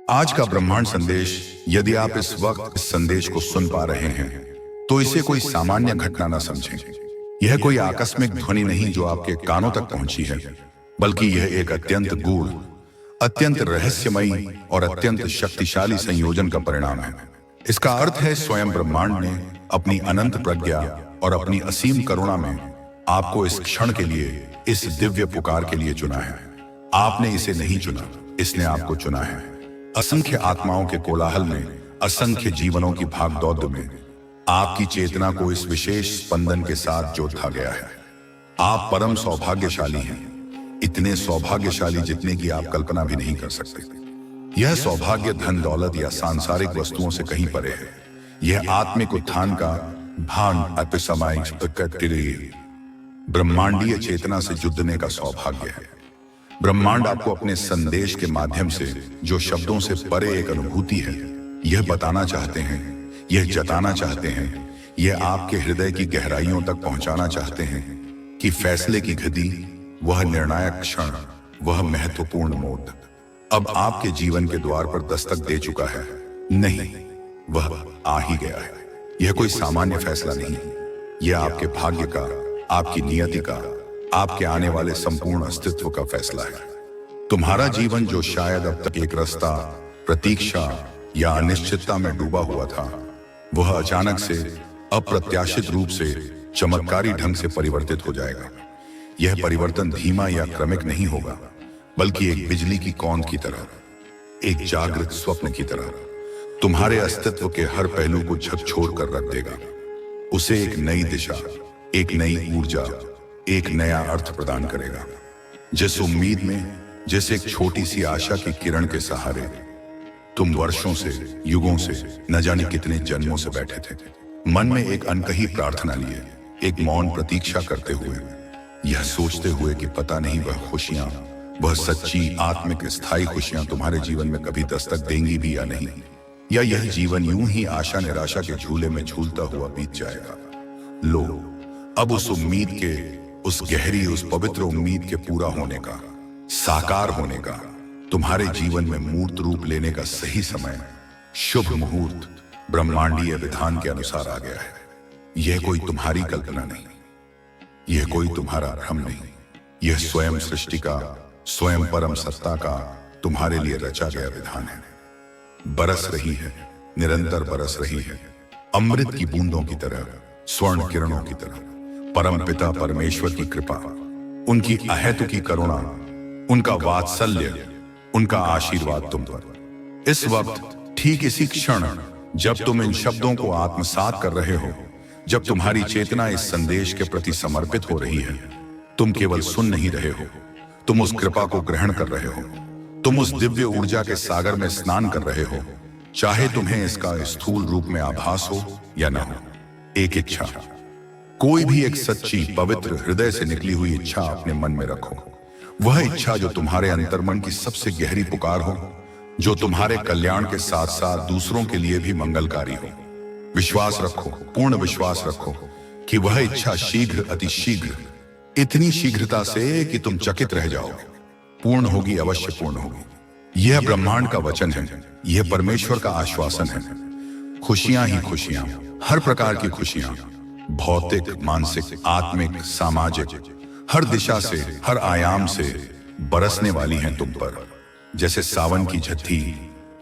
आज का ब्रह्मांड संदेश, यदि आप इस वक्त इस संदेश को सुन पा रहे हैं तो इसे कोई सामान्य घटना न समझें। यह कोई आकस्मिक ध्वनि नहीं जो आपके कानों तक पहुंची है, बल्कि यह एक अत्यंत गूढ़, अत्यंत रहस्यमयी और अत्यंत शक्तिशाली संयोजन का परिणाम है। इसका अर्थ है स्वयं ब्रह्मांड ने अपनी अनंत प्रज्ञा और अपनी असीम करुणा में आपको इस क्षण के लिए, इस दिव्य पुकार के लिए चुना है। आपने इसे नहीं चुना, इसने आपको चुना है। असंख्य आत्माओं के कोलाहल में, असंख्य जीवनों की भागदौड़ में आपकी चेतना को इस विशेष स्पंदन के साथ जोड़ा गया है। आप परम सौभाग्यशाली हैं, इतने सौभाग्यशाली जितने की आप कल्पना भी नहीं कर सकते। यह सौभाग्य धन दौलत या सांसारिक वस्तुओं से कहीं परे है। यह आत्मिक उत्थान का भान अतिसमायिक ब्रह्मांडीय चेतना से जुड़ने का सौभाग्य है। ब्रह्मांड आपको अपने संदेश के माध्यम से, जो शब्दों से परे एक अनुभूति है, यह बताना चाहते हैं, यह जताना चाहते हैं, यह आपके हृदय की गहराइयों तक पहुंचाना चाहते हैं कि फैसले की घड़ी, वह निर्णायक क्षण, वह महत्वपूर्ण मोड़ अब आपके जीवन के द्वार पर दस्तक दे चुका है। नहीं, वह आ ही गया है। यह कोई सामान्य फैसला नहीं, यह आपके भाग्य का, आपकी नियति का, आपके आने वाले संपूर्ण अस्तित्व का फैसला है। तुम्हारा जीवन, जो शायद अब तक एक रास्ता, प्रतीक्षा या अनिश्चितता में डूबा हुआ था, वह अचानक से, अप्रत्याशित रूप से, चमत्कारी ढंग से परिवर्तित हो जाएगा। यह परिवर्तन धीमा या क्रमिक नहीं होगा, बल्कि एक बिजली की कौंध की तरह, एक जागृत स्वप्न की तरह तुम्हारे अस्तित्व के हर पहलू को झकझोर कर रख देगा। उसे एक नई दिशा, एक नई ऊर्जा, एक नया अर्थ प्रदान करेगा। जिस उम्मीद में, जैसे एक छोटी सी आशा की किरण के सहारे तुम वर्षों से, युगों से, न जाने कितने जन्मों से बैठे थे, मन में एक अनकही प्रार्थना लिए, एक मौन प्रतीक्षा करते हुए, यह सोचते हुए कि पता नहीं वह खुशियां, वह सच्ची आत्मिक स्थायी खुशियां तुम्हारे जीवन में कभी दस्तक देंगी भी या नहीं, या यह जीवन यूं ही आशा निराशा के झूले में झूलता हुआ बीत जाएगा। लो, अब उस उम्मीद के, उस गहरी, उस पवित्र उम्मीद के पूरा होने का, साकार होने का, तुम्हारे जीवन में मूर्त रूप लेने का सही समय, शुभ मुहूर्त ब्रह्मांडीय विधान के अनुसार आ गया है। यह कोई तुम्हारी कल्पना नहीं, यह कोई तुम्हारा भ्रम नहीं, यह स्वयं सृष्टि का, स्वयं परम सत्ता का तुम्हारे लिए रचा गया विधान है। बरस रही है, निरंतर बरस रही है, अमृत की बूंदों की तरह, स्वर्ण किरणों की तरह। परम पिता परमेश्वर की कृपा, उनकी अहेतुकी करुणा, उनका वात्सल्य, उनका आशीर्वाद तुम पर। इस वक्त, ठीक इसी क्षण, जब तुम इन शब्दों को आत्मसात कर रहे हो, जब तुम्हारी चेतना इस संदेश के प्रति समर्पित हो रही है, तुम केवल सुन नहीं रहे हो, तुम उस कृपा को ग्रहण कर रहे हो। तुम उस दिव्य ऊर्जा के सागर में स्नान कर रहे हो, चाहे तुम्हें इसका स्थूल रूप में आभास हो या न हो। एक इच्छा, कोई भी एक सच्ची, पवित्र, हृदय से निकली हुई इच्छा अपने मन में रखो। वह इच्छा जो तुम्हारे अंतर्मन की सबसे गहरी पुकार हो, जो तुम्हारे कल्याण के साथ साथ दूसरों के लिए भी मंगलकारी हो। विश्वास रखो, पूर्ण विश्वास रखो कि वह इच्छा शीघ्र, अतिशीघ्र, इतनी शीघ्रता से कि तुम चकित रह जाओगे, पूर्ण होगी, अवश्य पूर्ण होगी। यह ब्रह्मांड का वचन है, यह परमेश्वर का आश्वासन है। खुशियां ही खुशियां, हर प्रकार की खुशियां, भौतिक, मानसिक, आत्मिक, सामाजिक, हर दिशा से, हर आयाम से बरसने वाली हैं तुम पर, जैसे सावन की झत्ती,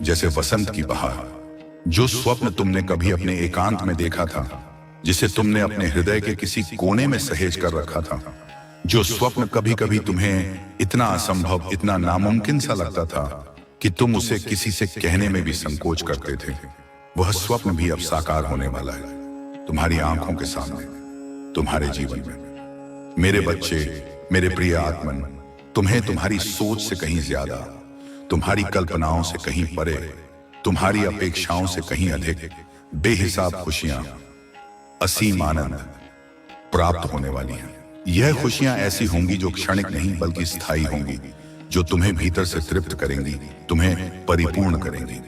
जैसे वसंत की बहार। जो स्वप्न तुमने कभी अपने एकांत में देखा था, जिसे तुमने अपने हृदय के किसी कोने में सहेज कर रखा था, जो स्वप्न कभी कभी तुम्हें इतना असंभव, इतना नामुमकिन सा लगता था कि तुम उसे किसी से कहने में भी संकोच करते थे, वह स्वप्न भी अब साकार होने वाला है तुम्हारी आंखों के सामने, तुम्हारे जीवन में। मेरे बच्चे, मेरे प्रिय आत्मन, तुम्हें तुम्हारी सोच से कहीं ज्यादा, तुम्हारी कल्पनाओं से कहीं परे, तुम्हारी अपेक्षाओं से कहीं अधिक बेहिसाब खुशियां, असीम आनंद प्राप्त होने वाली हैं। यह खुशियां ऐसी होंगी जो क्षणिक नहीं बल्कि स्थायी होंगी, जो तुम्हें भीतर से तृप्त करेंगी, तुम्हें परिपूर्ण करेंगी।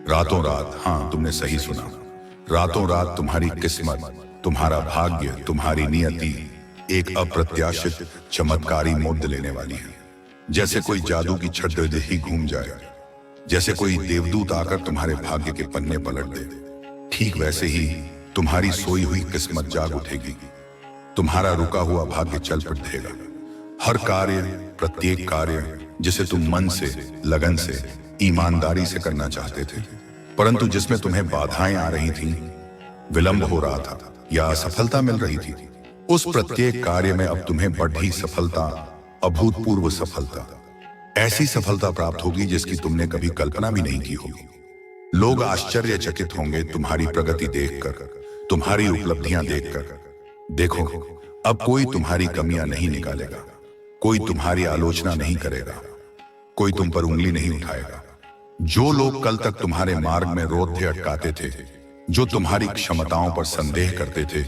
रातों रात, हाँ तुमने सही सुना, रातों रात तुम्हारी किस्मत, तुम्हारा भाग्य, तुम्हारी नियति एक अप्रत्याशित चमत्कारी मोड़ लेने वाली है। जैसे कोई जादू की छड़ ही घूम जाए, जैसे कोई देवदूत आकर तुम्हारे भाग्य के पन्ने पलट दे, ठीक वैसे ही तुम्हारी सोई हुई किस्मत जाग उठेगी। तुम्हारा रुका हुआ भाग्य चल पड़ेगा। हर कार्य, प्रत्येक कार्य जिसे तुम मन से, लगन से, ईमानदारी से करना चाहते थे, परंतु जिसमें तुम्हें बाधाएं आ रही थीं, विलंब हो रहा था या असफलता मिल रही थी, उस प्रत्येक कार्य में अब तुम्हें बढ़ी सफलता, अभूतपूर्व सफलता, ऐसी सफलता प्राप्त होगी जिसकी तुमने कभी कल्पना भी नहीं की होगी। लोग आश्चर्यचकित होंगे तुम्हारी प्रगति देखकर, तुम्हारी उपलब्धियां देखकर। देखो, अब कोई तुम्हारी कमियां नहीं निकालेगा, कोई तुम्हारी आलोचना नहीं करेगा, कोई तुम पर उंगली नहीं उठाएगा। जो लोग कल तक तुम्हारे मार्ग में रोकथे अटकाते थे, जो तुम्हारी क्षमताओं पर संदेह करते थे,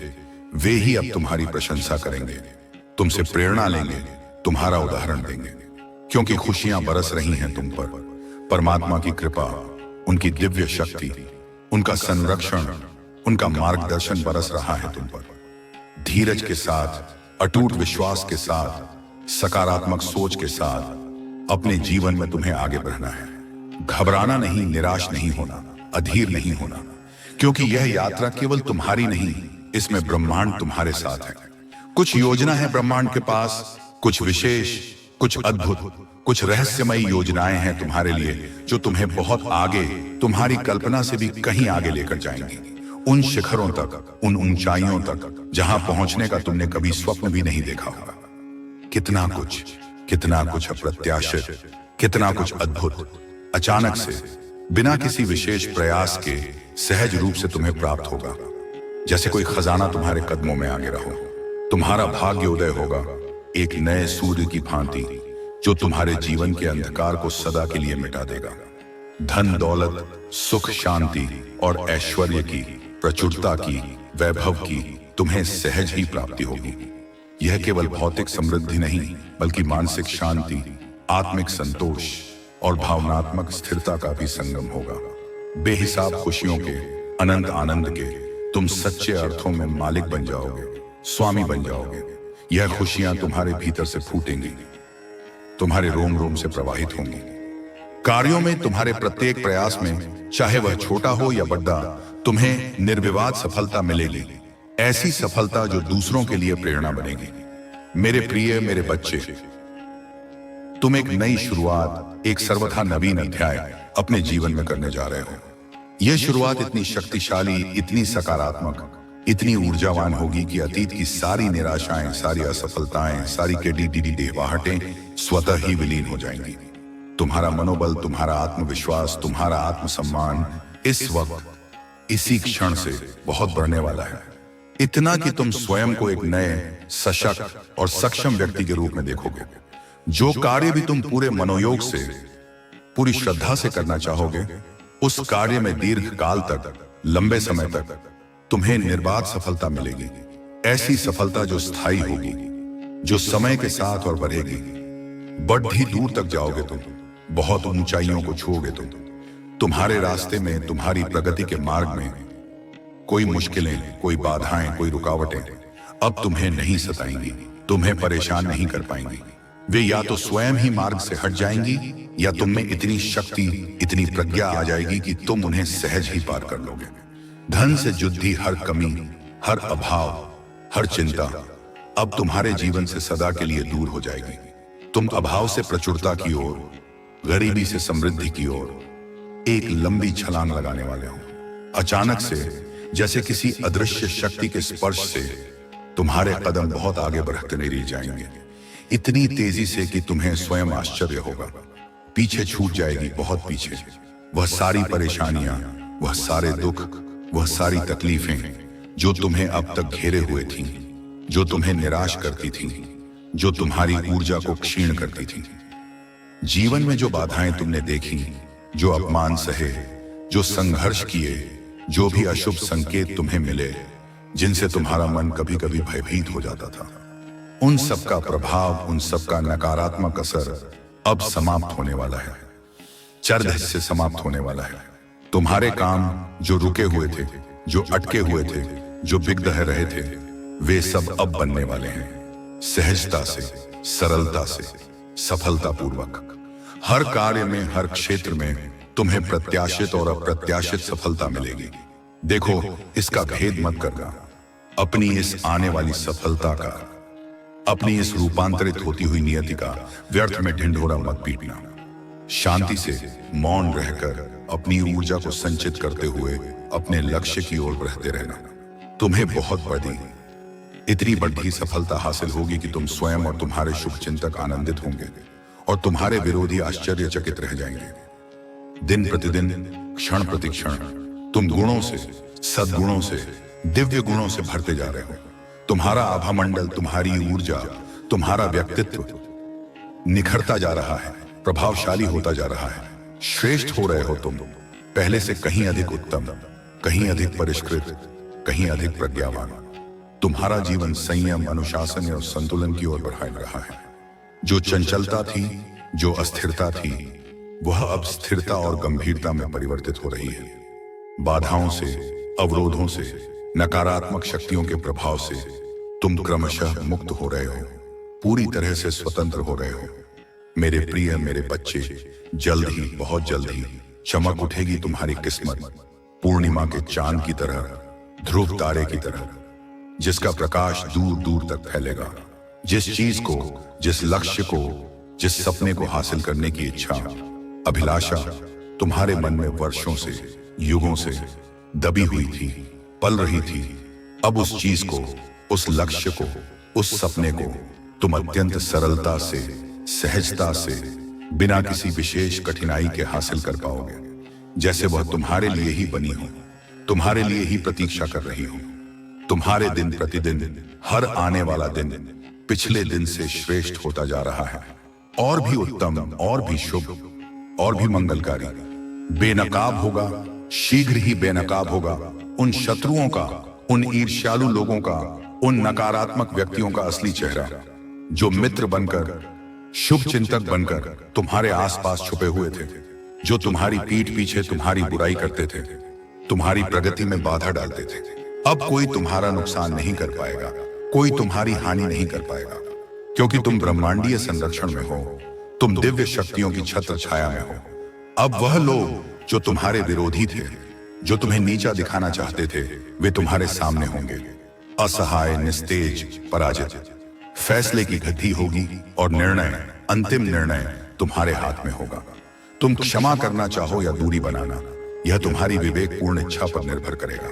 वे ही अब तुम्हारी प्रशंसा करेंगे, तुमसे प्रेरणा लेंगे, तुम्हारा उदाहरण देंगे, क्योंकि खुशियां बरस रही हैं तुम पर। परमात्मा की कृपा, उनकी दिव्य शक्ति, उनका संरक्षण, उनका मार्गदर्शन बरस रहा है तुम पर। धीरज के साथ, अटूट विश्वास के साथ, सकारात्मक सोच के साथ अपने जीवन में तुम्हें आगे बढ़ना है। घबराना नहीं, निराश नहीं होना, अधीर नहीं होना, क्योंकि यह यात्रा केवल तुम्हारी नहीं, इसमें ब्रह्मांड तुम्हारे साथ है। कुछ योजना है ब्रह्मांड के पास, कुछ विशेष, कुछ अद्भुत, कुछ रहस्यमयी योजनाएं हैं तुम्हारे लिए, जो तुम्हें बहुत आगे, तुम्हारी कल्पना से भी कहीं आगे लेकर जाएंगी। उन शिखरों तक, उन ऊंचाइयों तक, जहां पहुंचने का तुमने कभी स्वप्न भी नहीं देखा होगा। कितना कुछ अप्रत्याशित, कितना कुछ अद्भुत, अचानक से, बिना किसी विशेष प्रयास के सहज रूप से तुम्हें प्राप्त होगा। जैसे कोई खजाना तुम्हारे कदमों में आगे रहो। तुम्हारा भाग्य उदय होगा, एक नए सूर्य की भांति, जो तुम्हारे जीवन के अंधकार को सदा के लिए मिटा देगा। धन दौलत, सुख शांति और ऐश्वर्य की, प्रचुरता की, वैभव की तुम्हें सहज ही प्राप्ति होगी। यह केवल भौतिक समृद्धि नहीं, बल्कि मानसिक शांति, आत्मिक संतोष और भावनात्मक स्थिरता का भी संगम होगा। बेहिसाब खुशियों के, अनंत आनंद के तुम सच्चे अर्थों में मालिक बन जाओगे, स्वामी बन जाओगे। यह खुशियां तुम्हारे भीतर से फूटेंगी, तुम्हारे रोम रोम से प्रवाहित होंगी। कार्यों में, तुम्हारे प्रत्येक प्रयास में, चाहे वह छोटा हो या बड़ा, तुम्हें निर्विवाद सफलता मिलेगी। ऐसी सफलता जो दूसरों के लिए प्रेरणा बनेगी। मेरे प्रिय, मेरे बच्चे, तुम एक नई शुरुआत, एक सर्वथा नवीन अध्याय अपने जीवन में करने जा रहे हो। यह शुरुआत इतनी शक्तिशाली, इतनी सकारात्मक, इतनी ऊर्जावान होगी कि अतीत की सारी निराशाएं, सारी असफलताएं, सारी केडी देहवाहटें स्वतः ही विलीन हो जाएंगी। तुम्हारा मनोबल, तुम्हारा आत्मविश्वास, तुम्हारा आत्मसम्मान इस वक्त, इसी क्षण से बहुत बढ़ने वाला है। इतना कि तुम स्वयं को एक नए, सशक्त और सक्षम व्यक्ति के रूप में देखोगे। जो कार्य भी तुम पूरे मनोयोग से, पूरी श्रद्धा से करना चाहोगे, उस कार्य में दीर्घ काल तक, लंबे समय तक तुम्हें निर्बाध सफलता मिलेगी। ऐसी सफलता जो स्थायी होगी, जो समय के साथ और बढ़ेगी। बढ़ी दूर तक जाओगे तुम, बहुत ऊंचाइयों को छूओगे तुम। तुम्हारे रास्ते में, तुम्हारी प्रगति के मार्ग में कोई मुश्किलें, कोई बाधाएं, कोई रुकावटें अब तुम्हें नहीं सताएंगी, तुम्हें परेशान नहीं कर पाएंगी। वे या तो स्वयं ही मार्ग से हट जाएंगी, या तुम में इतनी शक्ति, इतनी प्रज्ञा आ जाएगी कि तुम उन्हें सहज ही पार कर लोगे। धन से जुड़ी हर कमी, हर अभाव, हर चिंता अब तुम्हारे जीवन से सदा के लिए दूर हो जाएगी। तुम अभाव से प्रचुरता की ओर, गरीबी से समृद्धि की ओर एक लंबी छलांग लगाने वाले हो। अचानक से, जैसे किसी अदृश्य शक्ति के स्पर्श से, तुम्हारे कदम बहुत आगे बढ़ते नहीं जाएंगे। इतनी तेजी से कि तुम्हें स्वयं आश्चर्य होगा। पीछे छूट जाएगी, बहुत पीछे, वह सारी परेशानियां, वह सारे दुख, वह सारी तकलीफें जो तुम्हें अब तक घेरे हुए थीं, जो तुम्हें निराश करती थीं, जो तुम्हारी ऊर्जा को क्षीण करती थीं। जीवन में जो बाधाएं तुमने देखी, जो अपमान सहे, जो संघर्ष किए, जो भी अशुभ संकेत तुम्हें मिले, जिनसे तुम्हारा मन कभी कभी भयभीत हो जाता था, उन सब का प्रभाव, उन सब का नकारात्मक असर अब समाप्त होने वाला है, चरदह से समाप्त होने वाला है। तुम्हारे काम जो रुके हुए थे, जो अटके हुए थे, जो बिगड़ रहे थे, वे सब अब बनने वाले हैं। सहजता से, सरलता से, सफलतापूर्वक। हर कार्य में, हर क्षेत्र में तुम्हें प्रत्याशित और अप्रत्याशित सफलता मिलेगी। देखो, इसका भेद मत करना। अपनी इस आने वाली सफलता का, अपनी इस रूपांतरित होती हुई नियति का व्यर्थ में ढिंढोरा मत पीटना। शांति से मौन रहकर अपनी ऊर्जा को संचित करते हुए अपने लक्ष्य की ओर बढ़ते रहना। तुम्हें बहुत बड़ी, इतनी बड़ी सफलता हासिल होगी कि तुम स्वयं और तुम्हारे शुभचिंतक आनंदित होंगे और तुम्हारे विरोधी आश्चर्यचकित रह जाएंगे। दिन प्रतिदिन, क्षण प्रति क्षण तुम गुणों से, सद्गुणों से, दिव्य गुणों से भरते जा रहे हो। तुम्हारा आभामंडल, तुम्हारी ऊर्जा, तुम्हारा व्यक्तित्व निखरता जा रहा है, प्रभावशाली होता जा रहा है। श्रेष्ठ हो रहे हो तुम, पहले से कहीं अधिक उत्तम, कहीं अधिक परिष्कृत, कहीं अधिक प्रज्ञावान। तुम्हारा जीवन संयम, अनुशासन और संतुलन की ओर बढ़ रहा है। जो चंचलता थी, जो अस्थिरता थी, वह अब स्थिरता और गंभीरता में परिवर्तित हो रही है। बाधाओं से, अवरोधों से, नकारात्मक शक्तियों के प्रभाव से तुम क्रमशः मुक्त हो रहे हो, पूरी तरह से स्वतंत्र हो रहे हो। मेरे प्रिय, मेरे बच्चे, जल्द ही, बहुत जल्द ही चमक उठेगी तुम्हारी किस्मत, पूर्णिमा के चांद की तरह, ध्रुव तारे की तरह, जिसका प्रकाश दूर दूर तक फैलेगा। जिस चीज को, जिस लक्ष्य को, जिस सपने को हासिल करने की इच्छा, अभिलाषा तुम्हारे मन में वर्षों से, युगों से दबी हुई थी, पल रही थी, अब उस चीज को, उस लक्ष्य को, उस सपने को तुम अत्यंत सरलता से, सहजता से, बिना किसी विशेष कठिनाई के हासिल कर पाओगे, जैसे वह तुम्हारे लिए ही बनी हो, तुम्हारे लिए ही प्रतीक्षा कर रही हो। तुम्हारे दिन प्रतिदिन, हर आने वाला दिन पिछले दिन से श्रेष्ठ होता जा रहा है, और भी उत्तम, और भी शुभ, और भी मंगलकारी। बेनकाब होगा, शीघ्र ही बेनकाब होगा उन शत्रुओं का, उन ईर्ष्यालु लोगों का, उन नकारात्मक व्यक्तियों का असली चेहरा, जो मित्र बनकर, शुभ चिंतक बनकर तुम्हारे आसपास छुपे हुए थे, जो तुम्हारी पीठ पीछे तुम्हारी बुराई करते थे, तुम्हारी प्रगति में बाधा डालते थे। अब कोई तुम्हारा नुकसान नहीं कर पाएगा, कोई तुम्हारी हानि नहीं कर पाएगा, क्योंकि तुम ब्रह्मांडीय संरक्षण में हो, तुम दिव्य शक्तियों की छत्र छाया में हो। अब वह लोग जो तुम्हारे विरोधी थे, जो तुम्हें नीचा दिखाना चाहते थे, वे तुम्हारे सामने होंगे, असहाय, निस्तेज, पराजित। फैसले की गति होगी और निर्णय, अंतिम निर्णय तुम्हारे हाथ में होगा। तुम क्षमा करना चाहो या दूरी बनाना, यह तुम्हारी विवेकपूर्ण इच्छा पर निर्भर करेगा।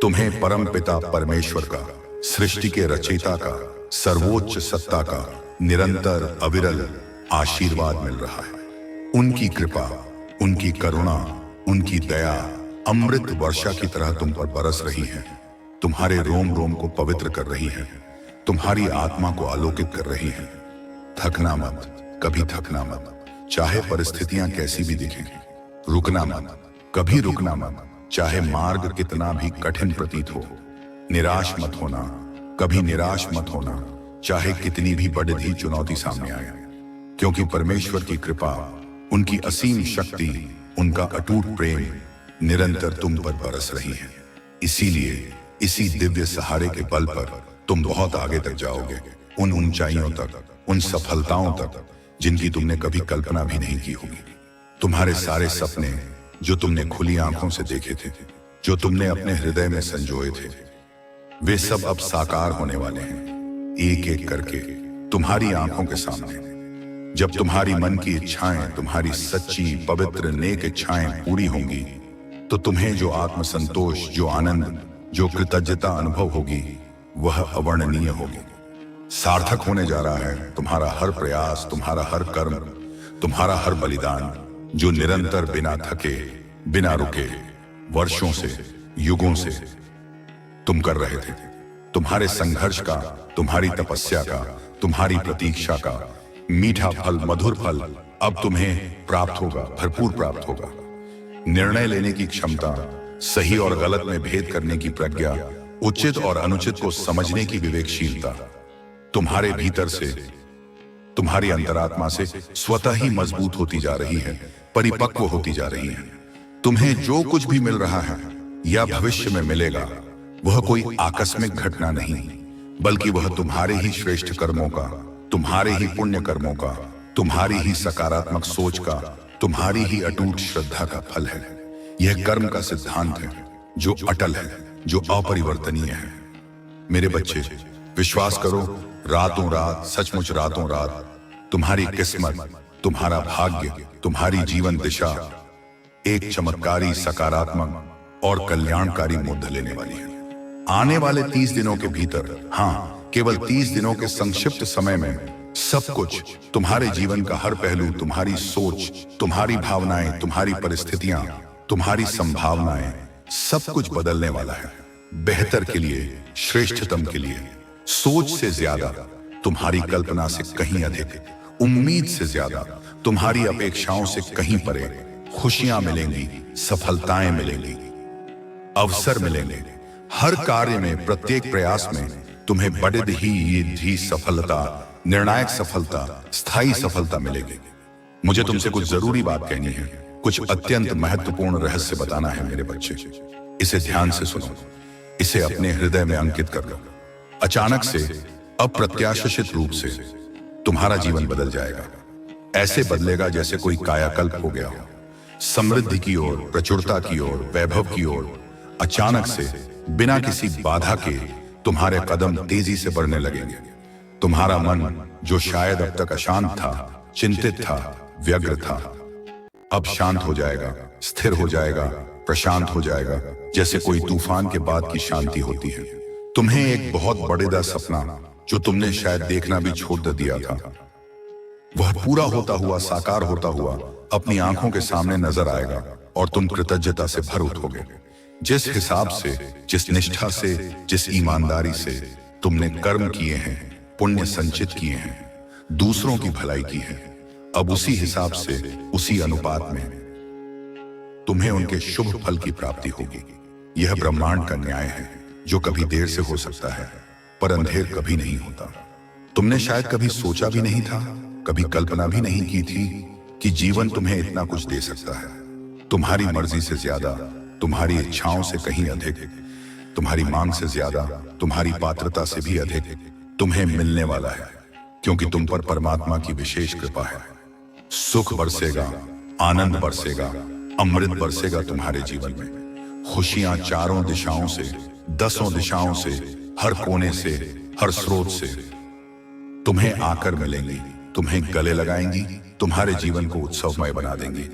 तुम्हें परम पिता परमेश्वर का, सृष्टि के रचयिता का, सर्वोच्च सत्ता का निरंतर अविरल आशीर्वाद मिल रहा है। उनकी कृपा, उनकी करुणा, उनकी दया अमृत वर्षा की तरह तुम पर बरस रही है, तुम्हारे रोम रोम को पवित्र कर रही है, तुम्हारी आत्मा को आलोकित कर रही है। थकना मत, कभी थकना मत, चाहे परिस्थितियां कैसी भी दिखें। रुकना मत, कभी रुकना मत, चाहे मार्ग कितना भी कठिन प्रतीत हो। निराश मत होना, कभी निराश मत होना, चाहे कितनी भी बड़ी चुनौती सामने आए, क्योंकि परमेश्वर की कृपा, उनकी असीम शक्ति, उनका अटूट प्रेम निरंतर तुम पर बरस रही है। इसीलिए इसी दिव्य सहारे के बल पर तुम बहुत आगे तक जाओगे, उन ऊंचाइयों तक, उन सफलताओं तक जिनकी तुमने कभी कल्पना भी नहीं की होगी। तुम्हारे सारे सपने जो तुमने खुली आंखों से देखे थे, जो तुमने अपने हृदय में संजोए थे, वे सब अब साकार होने वाले हैं, एक एक करके तुम्हारी आंखों के सामने। जब तुम्हारी मन की इच्छाएं, तुम्हारी सच्ची, पवित्र, नेक इच्छाएं पूरी होंगी, तो तुम्हें जो आत्मसंतोष, जो आनंद, जो कृतज्ञता अनुभव होगी, वह अवर्णनीय होगी। सार्थक होने जा रहा है तुम्हारा हर प्रयास, तुम्हारा हर कर्म, तुम्हारा हर बलिदान, जो निरंतर बिना थके, बिना रुके, वर्षों से, युगों से तुम कर रहे थे। तुम्हारे संघर्ष का, तुम्हारी तपस्या का, तुम्हारी प्रतीक्षा का मीठा फल, मधुर फल अब तुम्हें प्राप्त होगा, भरपूर प्राप्त होगा। निर्णय लेने की क्षमता, सही और गलत में भेद करने की प्रज्ञा, उचित और अनुचित को समझने की विवेकशीलता तुम्हारे भीतर से, तुम्हारी अंतरात्मा से स्वतः ही मजबूत होती जा रही है, परिपक्व होती जा रही है। तुम्हें जो कुछ भी मिल रहा है या भविष्य में मिलेगा, वह कोई आकस्मिक घटना नहीं, बल्कि वह तुम्हारे ही श्रेष्ठ कर्मों का, तुम्हारे ही पुण्य कर्मों का, तुम्हारी ही सकारात्मक सोच का तुम्हारी ही अटूट श्रद्धा का फल है। यह कर्म का सिद्धांत है जो अटल है, जो अपरिवर्तनीय है। मेरे बच्चे, विश्वास करो, रातों रात, सचमुच रातों रात तुम्हारी किस्मत, तुम्हारा भाग्य, तुम्हारी जीवन दिशा एक चमत्कारी, सकारात्मक और कल्याणकारी मुद्दा लेने वाली है। आने वाले 30 दिनों के भीतर, हाँ, केवल 30 दिनों के संक्षिप्त समय में सब कुछ, तुम्हारे जीवन का हर पहलू, तुम्हारी सोच, तुम्हारी भावनाएं, तुम्हारी परिस्थितियां, तुम्हारी संभावनाएं, सब कुछ बदलने वाला है। बेहतर के लिए, श्रेष्ठतम के लिए। सोच से ज्यादा, तुम्हारी कल्पना से कहीं अधिक, उम्मीद से ज्यादा, तुम्हारी अपेक्षाओं से कहीं परे खुशियां मिलेंगी, सफलताएं मिलेंगी, अवसर मिलेंगे। हर कार्य में, प्रत्येक प्रयास में तुम्हें बड़े ही सफलता, निर्णायक सफलता, स्थायी सफलता मिलेगी। मुझे तुमसे कुछ जरूरी बात कहनी है, कुछ अत्यंत महत्वपूर्ण रहस्य बताना है मेरे बच्चे। इसे ध्यान से सुनो, इसे अपने हृदय में अंकित कर लो। अचानक से, अप्रत्याशित रूप से तुम्हारा जीवन बदल जाएगा। ऐसे बदलेगा जैसे कोई कायाकल्प हो गया हो। समृद्धि की ओर, प्रचुरता की ओर, वैभव की ओर अचानक से, बिना किसी बाधा के तुम्हारे कदम तेजी से बढ़ने लगेंगे। तुम्हारा मन, जो शायद अब तक अशांत था, चिंतित था, व्यग्र था, अब शांत हो जाएगा, स्थिर हो जाएगा, प्रशांत हो जाएगा, जैसे कोई तूफान के बाद की शांति होती है। तुम्हें एक बहुत बड़ेदा सपना, जो तुमने शायद देखना भी छोड़ दिया था, वह पूरा होता हुआ, साकार होता हुआ अपनी आंखों के सामने नजर आएगा और तुम कृतज्ञता से भर उठोगे। जिस हिसाब से, जिस निष्ठा से, जिस ईमानदारी से तुमने कर्म किए हैं, पुण्य संचित किए हैं, दूसरों की भलाई की है, अब उसी हिसाब से, उसी अनुपात में तुम्हें उनके शुभ फल की प्राप्ति होगी। यह ब्रह्मांड का न्याय है, जो कभी देर से हो सकता है, पर अंधेर कभी नहीं होता। तुमने शायद कभी सोचा भी नहीं था, कभी कल्पना भी नहीं की थी कि जीवन तुम्हें इतना कुछ दे सकता है। तुम्हारी मर्जी से ज्यादा, तुम्हारी इच्छाओं से कहीं अधिक, तुम्हारी मांग से ज्यादा, तुम्हारी पात्रता से भी अधिक तुम्हें मिलने वाला है, क्योंकि तुम पर परमात्मा की विशेष कृपा है। सुख बरसेगा, आनंद बरसेगा, अमृत बरसेगा तुम्हारे जीवन में। खुशियां चारों दिशाओं से, 10 दिशाओं से, हर कोने से, हर स्रोत से तुम्हें आकर मिलेंगी, तुम्हें गले लगाएंगी, तुम्हारे जीवन को उत्सवमय बना देंगी।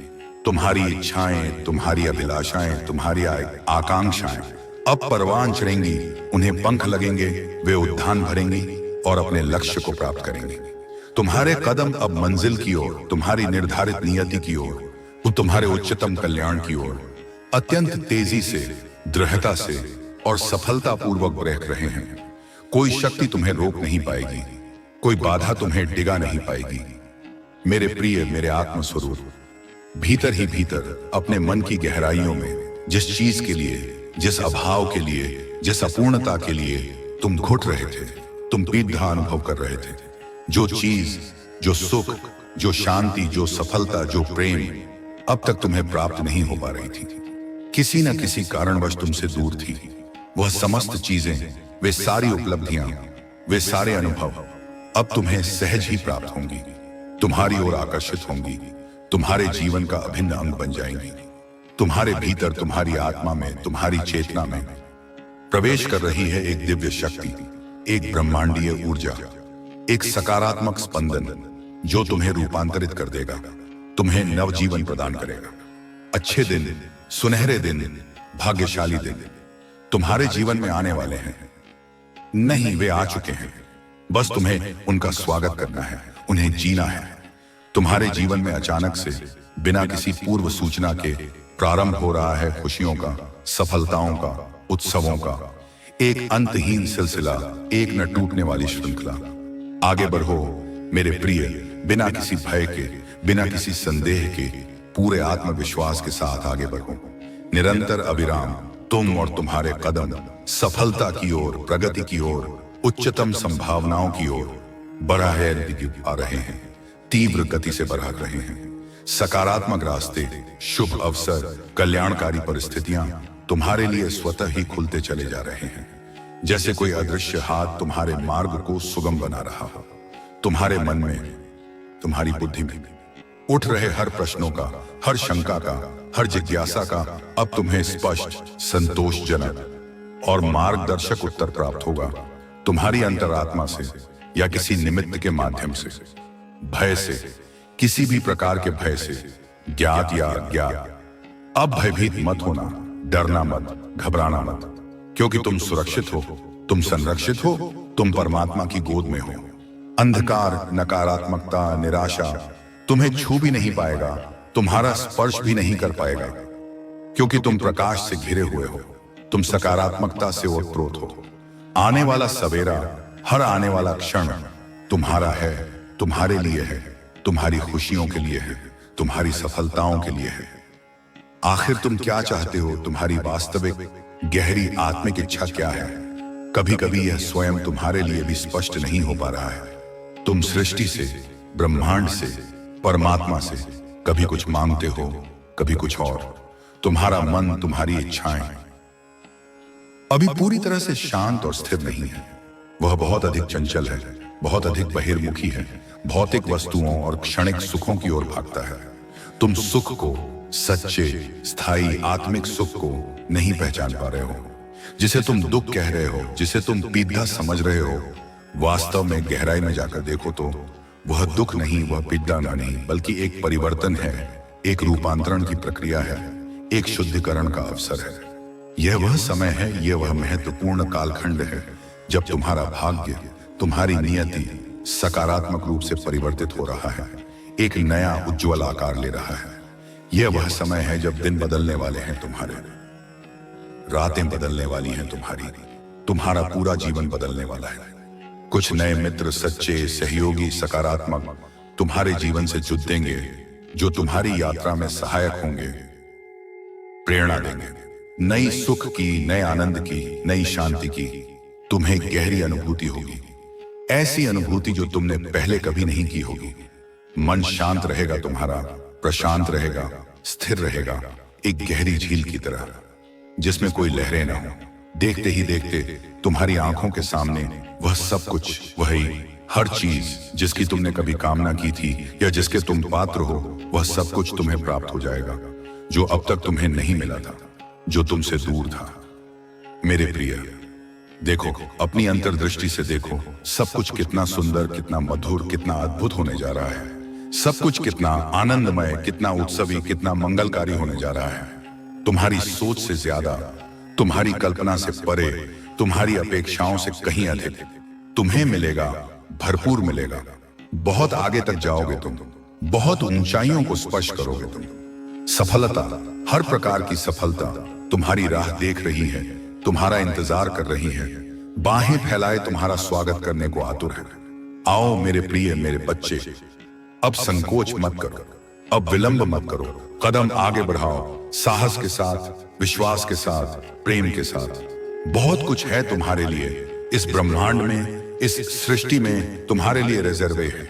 तुम्हारी इच्छाएं, तुम्हारी अभिलाषाएं, तुम्हारी आकांक्षाएं अब परवान चढ़ेंगी, उन्हें पंख लगेंगे, वे उद्यान भरेंगी और अपने लक्ष्य को प्राप्त करेंगे। तुम्हारे कदम अब मंजिल की ओर, तुम्हारी निर्धारित नियति की ओर, तुम्हारे उच्चतम कल्याण की ओर अत्यंत तेजी से, दृढ़ता से और सफलता पूर्वक बढ़ रहे हैं। कोई शक्ति तुम्हें रोक नहीं पाएगी, कोई बाधा तुम्हें डिगा नहीं पाएगी। मेरे प्रिय, मेरे आत्मस्वरूप, भीतर ही भीतर अपने मन की गहराइयों में जिस चीज के लिए, जिस अभाव के लिए, जिस अपूर्णता के लिए तुम घुट रहे थे, तुम पीड़ा अनुभव कर रहे थे, जो चीज, जो सुख, जो शांति, जो सफलता, जो प्रेम अब तक तुम्हें प्राप्त नहीं हो पा रही थी, किसी न किसी कारणवश तुमसे दूर थी, वह समस्त चीजें, वे सारी उपलब्धियां, वे सारे अनुभव अब तुम्हें सहज ही प्राप्त होंगी, तुम्हारी ओर आकर्षित होंगी, तुम्हारे जीवन का अभिन्न अंग बन जाएंगी। तुम्हारे भीतर, तुम्हारी आत्मा में, तुम्हारी चेतना में प्रवेश कर रही है एक दिव्य शक्ति, एक ब्रह्मांडीय ऊर्जा, एक सकारात्मक स्पंदन, जो तुम्हें रूपांतरित कर देगा, तुम्हें नवजीवन प्रदान करेगा। अच्छे दिन, सुनहरे दिन, भाग्यशाली दिन तुम्हारे जीवन में आने वाले हैं। नहीं, वे आ चुके हैं, बस तुम्हें उनका स्वागत करना है, उन्हें जीना है। तुम्हारे जीवन में अचानक से, बिना किसी पूर्व सूचना के प्रारंभ हो रहा है खुशियों का, सफलताओं का, उत्सवों का एक अंतहीन सिलसिला, एक न टूटने वाली श्रृंखला। आगे बढ़ो मेरे प्रिय, बिना किसी भय के, बिना किसी संदेह के, पूरे आत्मविश्वास के साथ आगे बढ़ो। निरंतर अविराम तुम और तुम्हारे कदम सफलता की ओर, प्रगति की ओर, उच्चतम संभावनाओं की ओर बढ़ रहे हैं, तीव्र गति से बढ़ रहे हैं। सकारात्मक रास्ते, शुभ अवसर, कल्याणकारी परिस्थितियां तुम्हारे लिए स्वतः ही खुलते चले जा रहे हैं, जैसे कोई अदृश्य हाथ तुम्हारे मार्ग को सुगम बना रहा हो। तुम्हारे मन में, तुम्हारी बुद्धि में उठ रहे हर प्रश्नों का, हर शंका का, हर जिज्ञासा का अब तुम्हें स्पष्ट, संतोषजनक और मार्गदर्शक उत्तर प्राप्त होगा, तुम्हारी अंतरात्मा से या किसी निमित्त के माध्यम से। भय से, किसी भी प्रकार के भय से, ज्ञात या अज्ञात। अब भयभीत मत होना, डरना मत, घबराना मत, क्योंकि तुम सुरक्षित हो, तुम संरक्षित हो, तुम परमात्मा की गोद में हो। अंधकार, नकारात्मकता, निराशा तुम्हें छू भी नहीं पाएगा, तुम्हारा स्पर्श भी नहीं कर पाएगा, क्योंकि तुम प्रकाश से घिरे हुए हो, तुम सकारात्मकता से ओतप्रोत हो। आने वाला सवेरा, हर आने वाला क्षण तुम्हारा है, तुम्हारे लिए है, तुम्हारी खुशियों के लिए है, तुम्हारी सफलताओं के लिए है। आखिर तुम क्या चाहते हो? तुम्हारी वास्तविक गहरी आत्मिक इच्छा क्या है? कभी कभी यह स्वयं तुम्हारे लिए भी स्पष्ट नहीं हो पा रहा है। तुम सृष्टि से, ब्रह्मांड से, परमात्मा से कभी कुछ मांगते हो, कभी कुछ और। तुम्हारा मन, तुम्हारी इच्छाएं अभी पूरी तरह से शांत और स्थिर नहीं है। वह बहुत अधिक चंचल है, बहुत अधिक बहिर्मुखी है, भौतिक वस्तुओं और क्षणिक सुखों की ओर भागता है। तुम सुख को, सच्चे, स्थायी आत्मिक सुख को नहीं पहचान पा रहे हो। जिसे तुम दुख कह रहे हो, जिसे तुम पीड़ा समझ रहे हो, वास्तव में गहराई में जाकर देखो तो वह दुख नहीं, वह पीड़ा नहीं, बल्कि एक परिवर्तन है, एक रूपांतरण की प्रक्रिया है, एक शुद्धिकरण का अवसर है। यह वह समय है, यह वह महत्वपूर्ण कालखंड है जब तुम्हारा भाग्य, तुम्हारी नियति सकारात्मक रूप से परिवर्तित हो रहा है, एक नया उज्जवल आकार ले रहा है। यह वह समय है जब दिन बदलने वाले हैं तुम्हारे, रातें बदलने वाली हैं तुम्हारी, तुम्हारा पूरा जीवन बदलने वाला है। कुछ नए मित्र, सच्चे, सहयोगी, सकारात्मक तुम्हारे जीवन से जुड़ेंगे, जो तुम्हारी यात्रा में सहायक होंगे, प्रेरणा देंगे, नई सुख की, नए आनंद की, नई शांति की तुम्हें गहरी अनुभूति होगी। ऐसी अनुभूति जो तुमने पहले कभी नहीं की होगी। मन शांत रहेगा तुम्हारा, प्रशांत रहेगा, स्थिर रहेगा, एक गहरी झील की तरह जिसमें कोई लहरें ना हो। देखते ही देखते तुम्हारी आंखों के सामने वह सब कुछ, वही हर चीज जिसकी तुमने कभी कामना की थी या जिसके तुम पात्र हो, वह सब कुछ तुम्हें प्राप्त हो जाएगा, जो अब तक तुम्हें नहीं मिला था, जो तुमसे दूर था। मेरे प्रिय, देखो, अपनी अंतर्दृष्टि से देखो, सब कुछ कितना सुंदर, कितना मधुर, कितना अद्भुत होने जा रहा है। सब कुछ कितना आनंदमय, कितना उत्सवी, कितना मंगलकारी होने जा रहा है। तुम्हारी सोच से ज्यादा, तुम्हारी कल्पना से परे, तुम्हारी अपेक्षाओं से कहीं अधिक तुम्हें मिलेगा, भरपूर मिलेगा। बहुत आगे तक जाओगे तुम, बहुत ऊंचाइयों को स्पर्श करोगे तुम। सफलता, हर प्रकार की सफलता तुम्हारी राह देख रही है, तुम्हारा इंतजार कर रही है, बाहें फैलाए तुम्हारा स्वागत करने को आतुर है। आओ मेरे प्रिय, मेरे बच्चे, अब संकोच मत करो, अब विलंब मत करो, कदम आगे बढ़ाओ, साहस के साथ, विश्वास के साथ, प्रेम के साथ। बहुत कुछ है तुम्हारे लिए इस ब्रह्मांड में, इस सृष्टि में तुम्हारे लिए रिजर्वे है।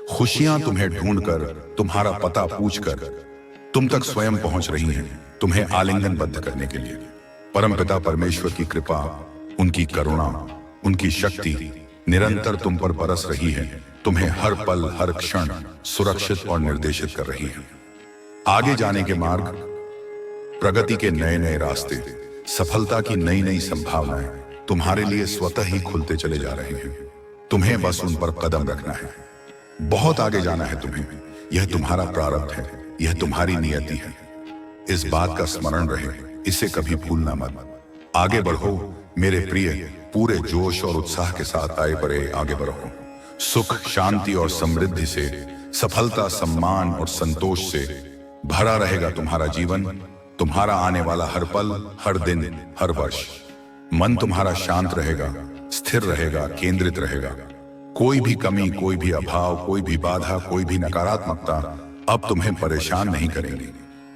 खुशियां तुम्हें ढूंढकर, तुम्हारा पता पूछकर तुम तक स्वयं पहुंच रही हैं, तुम्हें आलिंगनबद्ध करने के लिए। परमपिता परमेश्वर की कृपा, उनकी करुणा, उनकी शक्ति निरंतर तुम पर बरस रही है, तुम्हें हर पल, हर क्षण सुरक्षित और निर्देशित कर रही है। आगे जाने के मार्ग, प्रगति के नए नए रास्ते, सफलता की नई नई संभावनाएं तुम्हारे लिए स्वतः ही खुलते चले जा रहे हैं। तुम्हें बस उन पर कदम रखना है। बहुत आगे जाना है तुम्हें। यह तुम्हारा प्रारब्ध है, यह तुम्हारी नियति है। इस बात का स्मरण रहे, इसे कभी भूलना मत। आगे बढ़ो मेरे प्रिय, पूरे जोश और उत्साह के साथ आए बढ़े आगे बढ़ो। सुख, शांति और समृद्धि से, सफलता, सम्मान और संतोष से भरा रहेगा तुम्हारा जीवन। तुम्हारा आने वाला हर पल, हर दिन, हर वर्ष। मन तुम्हारा शांत रहेगा, स्थिर रहेगा, केंद्रित रहेगा। कोई भी कमी, कोई भी अभाव, कोई भी बाधा, कोई भी नकारात्मकता अब तुम्हें परेशान नहीं करेंगे,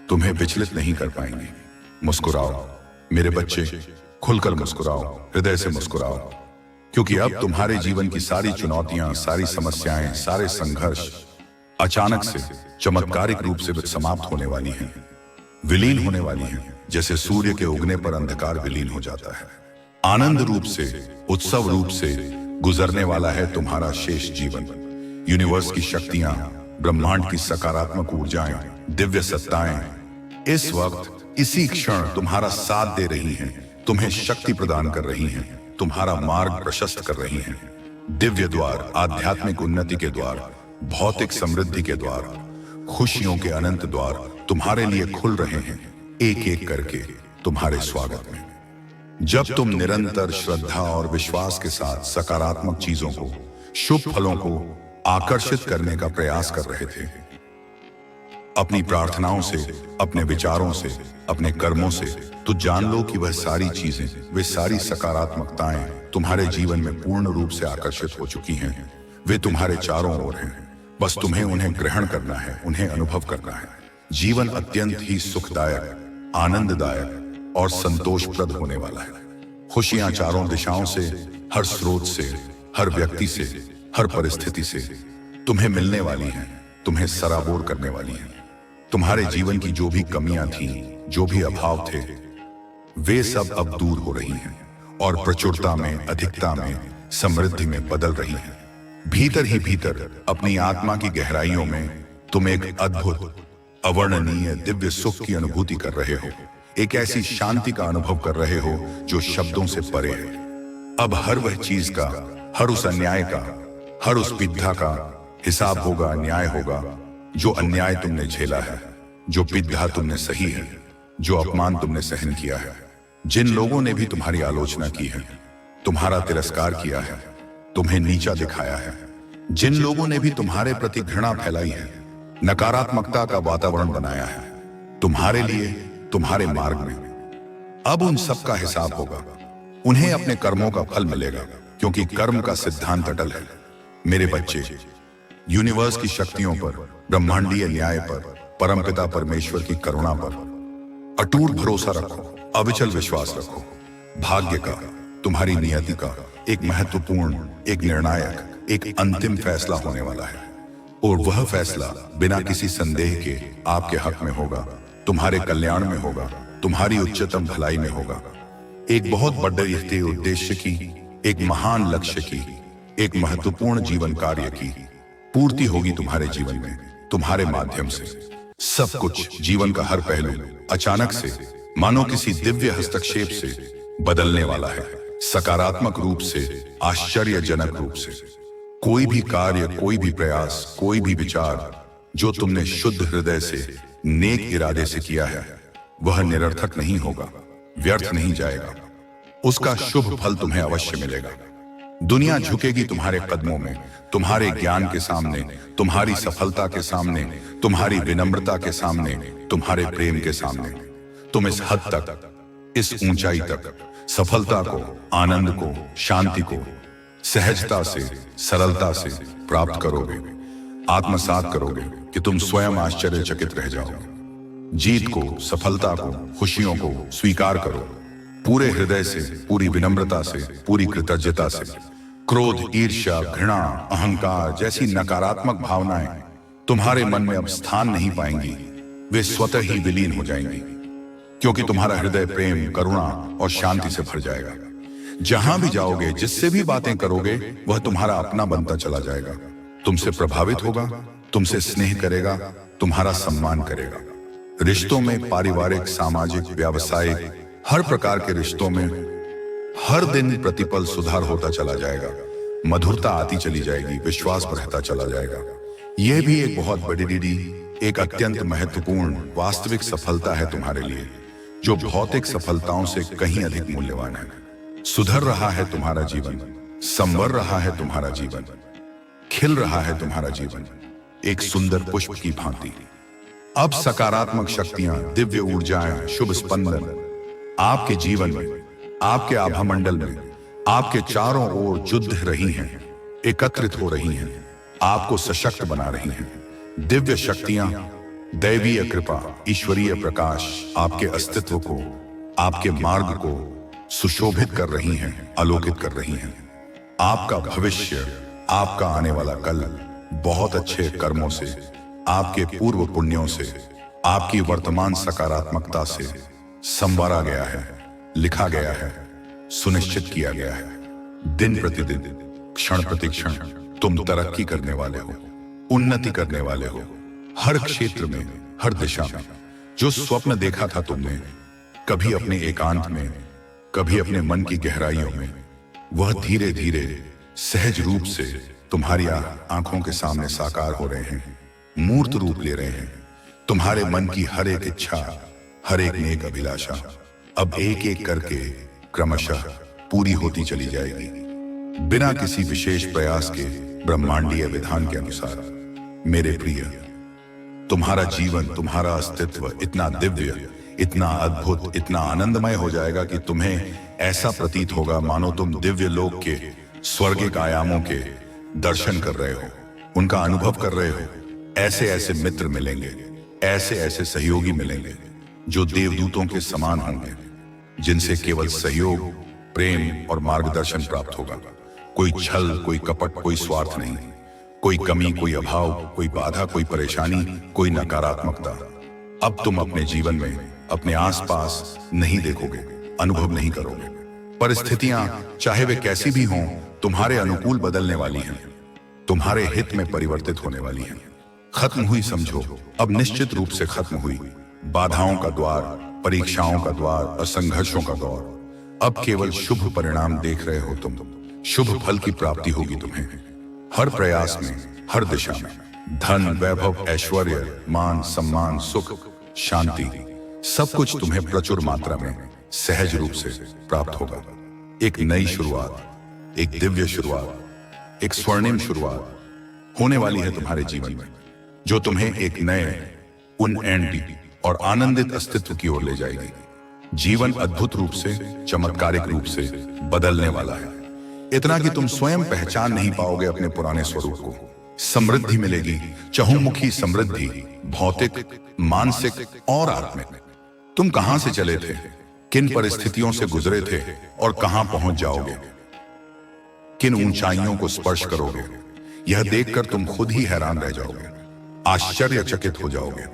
तुम्हें विचलित नहीं कर पाएंगे। मुस्कुराओ मेरे बच्चे, खुलकर मुस्कुराओ, हृदय से मुस्कुराओ, क्योंकि अब तुम्हारे जीवन की सारी चुनौतियां, सारी समस्याएं, सारे संघर्ष अचानक से चमत्कारिक रूप से समाप्त होने वाली हैं, विलीन होने वाली हैं, जैसे सूर्य के उगने पर अंधकार विलीन हो जाता है। आनंद रूप से, उत्सव रूप से गुजरने वाला है तुम्हारा शेष जीवन। यूनिवर्स की शक्तियां, ब्रह्मांड की सकारात्मक ऊर्जाएं, दिव्य सत्ताएं इस वक्त इसी क्षण तुम्हारा साथ दे रही हैं, तुम्हें शक्ति प्रदान कर रही हैं, तुम्हारा मार्ग प्रशस्त कर रही हैं। दिव्य द्वार, आध्यात्मिक उन्नति के द्वार, भौतिक समृद्धि के द्वार, खुशियों के अनंत द्वार तुम्हारे लिए खुल रहे हैं, एक एक करके तुम्हारे स्वागत में। जब तुम निरंतर श्रद्धा और विश्वास के साथ सकारात्मक चीजों को, शुभ फलों को आकर्षित करने का प्रयास कर रहे थे, अपनी प्रार्थनाओं से, अपने विचारों से, अपने कर्मों से, तो जान लो कि वह सारी चीजें, वे सारी सकारात्मकताएं तुम्हारे जीवन में पूर्ण रूप से आकर्षित हो चुकी हैं। वे तुम्हारे चारों ओर हैं, बस तुम्हें उन्हें ग्रहण करना है, उन्हें अनुभव करना है। जीवन अत्यंत ही सुखदायक, आनंददायक और संतोषप्रद होने वाला है। खुशियां चारों दिशाओं से, हर स्रोत से, हर व्यक्ति से, हर परिस्थिति से तुम्हें मिलने वाली हैं, तुम्हें सराबोर करने वाली हैं। तुम्हारे जीवन की जो भी कमियां थीं, जो भी अभाव थे, वे सब अब दूर हो रही हैं और प्रचुरता में, अधिकता में, समृद्धि में बदल रही हैं। भीतर ही भीतर अपनी आत्मा की गहराइयों में तुम एक अद्भुत, अवर्णनीय दिव्य सुख की अनुभूति कर रहे हो। एक ऐसी शांति का अनुभव कर रहे हो जो शब्दों से परे है। अब हर वह चीज का, हर उस अन्याय का, हर उस विद्या का हिसाब होगा, न्याय होगा। जो अन्याय तुमने झेला है, जो विद्या तुमने सही है, जो अपमान तुमने सहन किया है, जिन लोगों ने भी तुम्हारी आलोचना की है, तुम्हारा तिरस्कार किया है, तुम्हें नीचा दिखाया है, जिन लोगों ने भी तुम्हारे प्रति घृणा फैलाई है, नकारात्मकता का वातावरण बनाया है तुम्हारे लिए, तुम्हारे मार्ग में, अब उन सब का हिसाब होगा। उन्हें अपने कर्मों का फल मिलेगा, क्योंकि कर्म का सिद्धांत अटल है। मेरे बच्चे, यूनिवर्स की शक्तियों पर, ब्रह्मांडीय न्याय पर, परमपिता परमेश्वर की करुणा पर अटूट भरोसा रखो, अविचल विश्वास रखो। भाग्य का, तुम्हारी नियति का एक महत्वपूर्ण, एक निर्णायक, एक अंतिम फैसला होने वाला है, और वह फैसला बिना किसी संदेह के आपके हक में होगा, तुम्हारे कल्याण में होगा, तुम्हारी उच्चतम भलाई में होगा। एक बहुत बड़े उद्देश्य की, एक महान लक्ष्य की, एक महत्वपूर्ण जीवन कार्य की पूर्ति होगी तुम्हारे जीवन में, तुम्हारे माध्यम से। सब कुछ, जीवन का हर पहलू अचानक से, मानो किसी दिव्य हस्तक्षेप से बदलने वाला है, सकारात्मक रूप से, आश्चर्यजनक रूप से। कोई भी कार्य, कोई भी प्रयास, कोई भी विचार जो तुमने शुद्ध हृदय से, नेक इरादे से किया है, वह निरर्थक नहीं होगा, व्यर्थ नहीं जाएगा। उसका शुभ फल तुम्हें अवश्य मिलेगा। दुनिया झुकेगी तुम्हारे कदमों में, तुम्हारे ज्ञान के सामने, तुम्हारी सफलता के सामने, तुम्हारी विनम्रता के सामने, तुम्हारे प्रेम के सामने। तुम इस हद तक, इस ऊंचाई तक सफलता को, आनंद को, शांति को सहजता से, सरलता से प्राप्त करोगे, आत्मसात करोगे कि तुम स्वयं आश्चर्यचकित रह जाओगे। जीत को, सफलता को, खुशियों को स्वीकार करो, पूरे हृदय से, पूरी विनम्रता से, पूरी कृतज्ञता से। क्रोध, ईर्ष्या, घृणा, अहंकार जैसी नकारात्मक भावनाएं तुम्हारे मन में अब स्थान नहीं पाएंगी, वे स्वतः ही विलीन हो जाएंगी, क्योंकि तुम्हारा हृदय प्रेम, करुणा और शांति से भर जाएगा। जहां भी जाओगे, जिससे भी बातें करोगे, वह तुम्हारा अपना बनता चला जाएगा, तुमसे प्रभावित होगा, तुमसे स्नेह करेगा, तुम्हारा सम्मान करेगा। रिश्तों में, पारिवारिक, सामाजिक, व्यावसायिक, हर प्रकार के रिश्तों में हर दिन प्रतिपल सुधार होता चला जाएगा, मधुरता आती चली जाएगी, विश्वास बढ़ता चला जाएगा। यह भी एक बहुत बड़ी, एक अत्यंत महत्वपूर्ण, वास्तविक सफलता है तुम्हारे लिए, जो भौतिक सफलताओं से कहीं अधिक मूल्यवान है। सुधर रहा है तुम्हारा जीवन, संवर रहा है तुम्हारा जीवन, खिल रहा है तुम्हारा जीवन, एक सुंदर पुष्प की भांति। अब सकारात्मक शक्तियां, दिव्य ऊर्जाएं, शुभ स्पंदन आपके जीवन में, आपके आभामंडल में, आपके चारों ओर जुड़ रही हैं, एकत्रित हो रही हैं, आपको सशक्त बना रही हैं। दिव्य शक्तियां, दैवीय कृपा, ईश्वरीय प्रकाश आपके अस्तित्व को, आपके मार्ग को सुशोभित कर रही हैं, आलोकित कर रही हैं। आपका भविष्य, आपका आने वाला कल बहुत अच्छे कर्मों से, आपके पूर्व पुण्यों से, आपकी वर्तमान सकारात्मकता से संवारा गया है, लिखा गया है, सुनिश्चित किया गया है। दिन प्रतिदिन, क्षण प्रतिक्षण तुम तरक्की करने वाले हो, उन्नति करने वाले हो। हर क्षेत्र में, हर दिशा में जो स्वप्न देखा था तुमने, कभी अपने एकांत में, कभी अपने मन की गहराइयों में, वह धीरे धीरे सहज रूप से तुम्हारी आंखों के सामने साकार हो रहे हैं, मूर्त रूप ले रहे हैं। तुम्हारे मन की हर एक इच्छा, हर एक नेक अभिलाषा अब एक एक करके क्रमशः पूरी होती चली जाएगी, बिना किसी विशेष प्रयास के, ब्रह्मांडीय विधान के अनुसार। मेरे प्रिय, तुम्हारा जीवन, तुम्हारा अस्तित्व इतना दिव्य, इतना अद्भुत, इतना आनंदमय हो जाएगा कि तुम्हें ऐसा प्रतीत होगा मानो तुम दिव्य लोक के, स्वर्गिक आयामों के दर्शन कर रहे हो, उनका अनुभव कर रहे हो। ऐसे ऐसे मित्र मिलेंगे, ऐसे ऐसे सहयोगी मिलेंगे जो देवदूतों के समान होंगे, जिनसे केवल सहयोग, प्रेम और मार्गदर्शन प्राप्त होगा। कोई छल, कोई कपट, कोई स्वार्थ नहीं, कोई कमी, कोई अभाव, कोई बाधा, कोई परेशानी, कोई नकारात्मकता अब तुम अपने जीवन में, अपने आसपास नहीं देखोगे, अनुभव नहीं करोगे। परिस्थितियां चाहे वे कैसी भी हों, तुम्हारे अनुकूल बदलने वाली हैं, तुम्हारे हित में परिवर्तित होने वाली हैं। खत्म हुई समझो, अब निश्चित रूप से खत्म हुई बाधाओं का द्वार, परीक्षाओं का द्वार और संघर्षों का दौर। अब केवल शुभ परिणाम देख रहे हो तुम, शुभ फल की प्राप्ति होगी तुम्हें। हर प्रयास में, हर दिशा में धन, वैभव, ऐश्वर्य, मान, सम्मान, सुख, शांति, सब कुछ तुम्हें प्रचुर मात्रा में सहज रूप से प्राप्त होगा। एक नई शुरुआत, एक दिव्य शुरुआत, एक स्वर्णिम शुरुआत होने वाली है तुम्हारे जीवन में, जो तुम्हें एक नए, उन्नति और आनंदित अस्तित्व की ओर ले जाएगी। जीवन अद्भुत रूप से, चमत्कारिक रूप से बदलने वाला है, इतना कि तुम स्वयं पहचान नहीं पाओगे अपने पुराने स्वरूप को। समृद्धि मिलेगी, चहुमुखी समृद्धि, भौतिक, मानसिक और आत्मिक। तुम कहां से चले थे, किन परिस्थितियों से गुजरे थे और कहां पहुंच जाओगे, किन ऊंचाइयों को स्पर्श करोगे, यह देखकर तुम खुद ही हैरान रह जाओगे, आश्चर्यचकित हो जाओगे।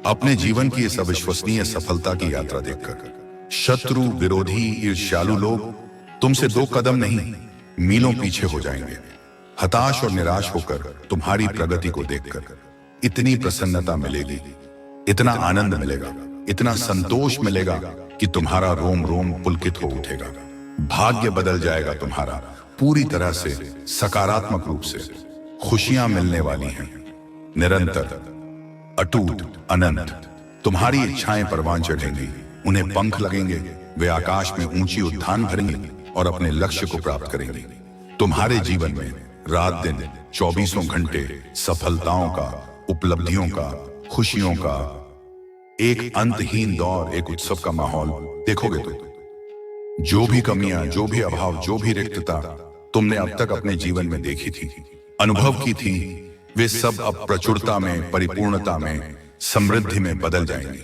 अपने जीवन की इस अविश्वसनीय सफलता की यात्रा देखकर शत्रु, विरोधी, ईर्ष्यालु लोग तुमसे 2 कदम नहीं, मीलों पीछे हो जाएंगे। हताश और निराश होकर तुम्हारी प्रगति को देखकर इतनी प्रसन्नता मिलेगी, इतना आनंद मिलेगा, इतना संतोष मिलेगा कि तुम्हारा रोम रोम पुलकित हो उठेगा। भाग्य बदल जाएगा तुम्हारा पूरी तरह से, सकारात्मक रूप से। खुशियां मिलने वाली हैं, निरंतर, अटूट, अनंत। तुम्हारी इच्छाएं परवान चढ़ेंगी, उन्हें पंख लगेंगे, वे आकाश में ऊंची उद्यान भरेंगी और अपने लक्ष्य को प्राप्त करेंगी। तुम्हारे जीवन में रात दिन 24 घंटे सफलताओं का, उपलब्धियों का, खुशियों का एक अंतहीन दौर, एक उत्सव का माहौल देखोगे तुम। जो भी कमियां, जो भी अभाव, जो भी रिक्तता तुमने अब तक अपने जीवन में देखी थी, अनुभव की थी, वे सब अब प्रचुरता में, परिपूर्णता में, समृद्धि में बदल जाएंगे।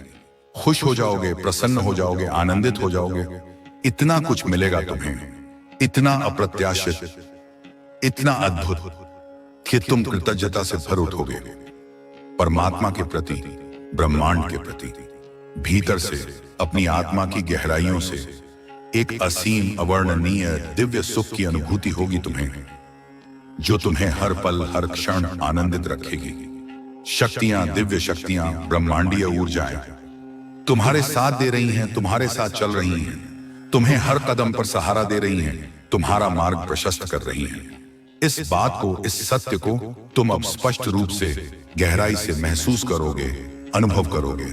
खुश हो जाओगे, प्रसन्न हो जाओगे, आनंदित हो जाओगे। इतना कुछ मिलेगा तुम्हें, इतना अप्रत्याशित, इतना अद्भुत कि तुम कृतज्ञता से भर उठोगे परमात्मा के प्रति, ब्रह्मांड के प्रति। भीतर से, अपनी आत्मा की गहराइयों से एक असीम, अवर्णनीय, दिव्य सुख की अनुभूति होगी तुम्हें, जो तुम्हें हर पल, हर क्षण आनंदित रखेगी। शक्तियां, दिव्य शक्तियां, ब्रह्मांडीय ऊर्जाएं तुम्हारे साथ दे रही हैं, तुम्हारे साथ चल रही हैं, तुम्हें हर कदम पर सहारा दे रही हैं, तुम्हारा मार्ग प्रशस्त कर रही हैं। इस बात को, इस सत्य को तुम अब स्पष्ट रूप से, गहराई से महसूस करोगे, अनुभव करोगे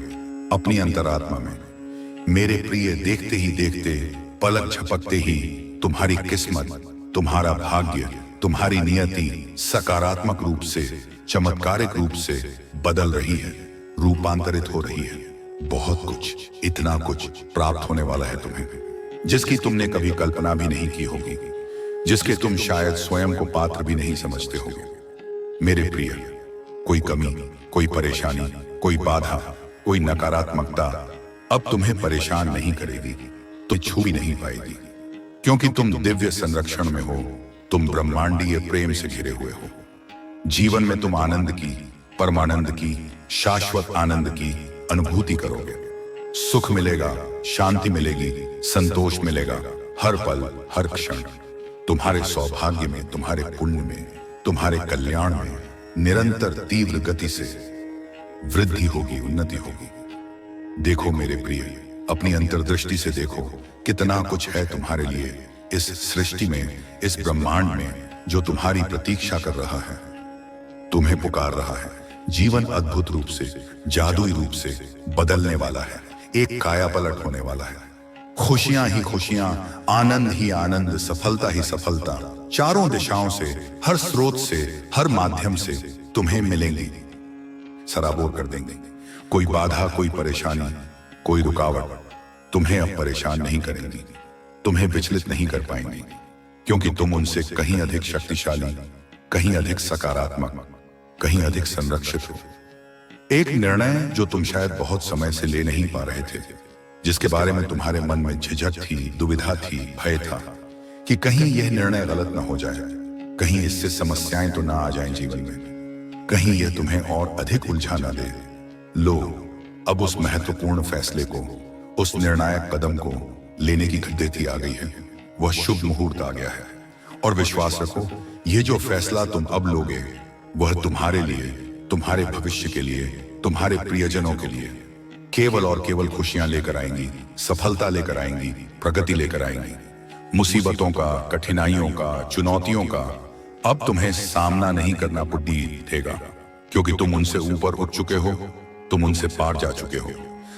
अपनी अंतरात्मा में। मेरे प्रिय, देखते ही देखते, पलक झपकते ही तुम्हारी किस्मत, तुम्हारा भाग्य, तुम्हारी नियति सकारात्मक रूप से, चमत्कारिक रूप से बदल रही है, रूपांतरित हो रही है। बहुत कुछ, इतना कुछ प्राप्त होने वाला है तुम्हें, जिसकी तुमने कभी कल्पना भी नहीं की होगी, जिसके तुम शायद स्वयं को पात्र भी नहीं समझते होगे। मेरे प्रिय, कोई कमी, कोई परेशानी, कोई बाधा, कोई नकारात्मकता अब तुम्हें परेशान नहीं करेगी, तो छू भी नहीं पाएगी, क्योंकि तुम दिव्य संरक्षण में हो, तुम ब्रह्मांडीय प्रेम से घिरे हुए हो। जीवन में तुम आनंद की, परमानंद की, शाश्वत आनंद की अनुभूति करोगे। सुख मिलेगा, शांति मिलेगी, संतोष मिलेगा, हर पल, हर क्षण। तुम्हारे सौभाग्य में, तुम्हारे पुण्य में, तुम्हारे कल्याण में निरंतर तीव्र गति से वृद्धि होगी, उन्नति होगी। देखो मेरे प्रिय, अपनी अंतर्दृष्टि से देखो कितना कुछ है तुम्हारे लिए इस सृष्टि में, इस ब्रह्मांड में, जो तुम्हारी प्रतीक्षा कर रहा है, तुम्हें पुकार रहा है। जीवन अद्भुत रूप से, जादुई रूप से बदलने वाला है, एक काया पलट होने वाला है। खुशियां ही खुशियां, आनंद ही आनंद, सफलता ही सफलता, चारों दिशाओं से, हर स्रोत से, हर माध्यम से तुम्हें मिलेंगी, सराबोर कर देंगे। कोई बाधा, कोई परेशानी, कोई रुकावट तुम्हें अब परेशान नहीं करेंगी, तुम्हें विचलित नहीं कर पाएंगी, क्योंकि तुम उनसे कहीं अधिक शक्तिशाली, कहीं अधिक सकारात्मक, कहीं अधिक संरक्षित हो। एक निर्णय जो तुम शायद बहुत समय से ले नहीं पा रहे थे, जिसके बारे में तुम्हारे मन में झिझक थी, दुविधा थी, भय था कि कहीं यह निर्णय गलत ना हो जाए, कहीं इससे समस्याएं तो ना आ जाएं जीवन में, कहीं यह तुम्हें और अधिक उलझा ना दे। लो, अब उस महत्वपूर्ण फैसले को, उस निर्णायक कदम को लेने की देती आ गई है। वह शुभ मुहूर्त आ गया है, और विश्वास रखो, यह जो फैसला तुम अब लोगे वह तुम्हारे लिए, तुम्हारे भविष्य के लिए, तुम्हारे प्रियजनों के लिए केवल और केवल खुशियां लेकर आएंगी, सफलता लेकर आएंगी, प्रगति लेकर आएंगी। मुसीबतों का, कठिनाइयों का, चुनौतियों का अब तुम्हें सामना नहीं करना पड़ेगा, क्योंकि तुम उनसे ऊपर उठ चुके हो, तुम उनसे पार जा चुके हो।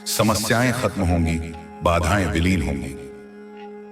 समस्याएं खत्म होंगी, बाधाएं विलीन होंगी,